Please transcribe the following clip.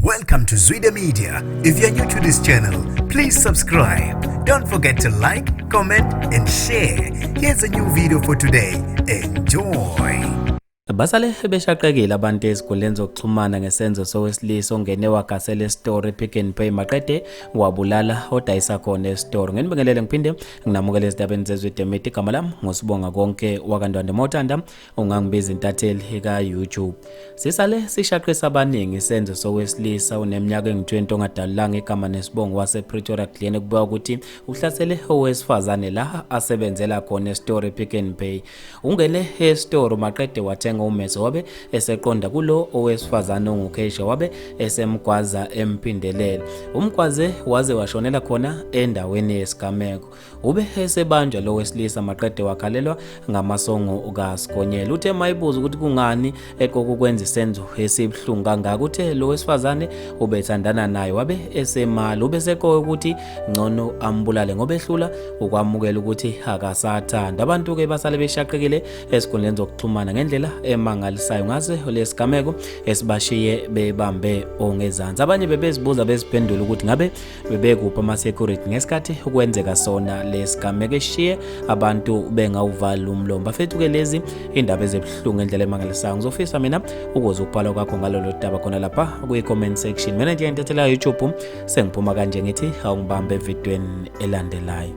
Welcome to Zwida Media. If you're new to this channel, please subscribe. Don't forget to like, comment and share. Here's a new video for today. Enjoy. Basale beshaqekile abantu ezikhundleni zokuxhumana ngesenzo sowesilisa ongene wagasela estory Pick n Pay maqede wabulala odayisa khona estory. Ngenibingelele ngiphinde nginamukele ezindabeni zezwide media. Igama lami ngosibonga konke wakandwande Motanda ungangibiza intatheli ka YouTube. Sisale sishaqisa abaningi isenzo sowesilisa oneminyaka engu20 ongadalulanga igama nesibongo wase Pretoria Glen kubuka ukuthi uhlasele owesifazane la asebenzela khona estory Pick n Pay. Ungene estory maqede wathenga uMeso wabe eseqonda kulo owesifazane onguKesha wabe esemgwaza empindelela. Umgwaze waze washonela khona endaweni yesigameko. Ube esebanjwa lo wesilisa maqede wakhalelwa ngamasongo kaSigonyela. Uthe mayibuza ukuthi kungani ekokukwenza isenzo esibhlungu kangaka uthe lo wesifazane ubethandana naye wabe esemali. Ube sekoya ukuthi ngcono ambulale ngoba ehlula ukwamukela ukuthi akasathanda. Abantu ke basale beshaqekile esikhundleni zokuxhumana ngendlela emangalisayo ngaze lesigameko esibashiye bebambe ongezansi. Abanye bebezibuza beziphendula ukuthi ngabe bebekuphi ama security ngesikhathi ukwenzeka sona lesigameko eshiye abantu bengawuvala umlomo. Bafethu ke lezi indaba ezebhlungu ngendlela emangalisayo ngizofisa mina ukuze ukubhala kwakho ngalolu daba khona lapha ku comment section. Mina nje intathela YouTube sengiphuma kanje ngithi awungibambe evidweni elandelayo.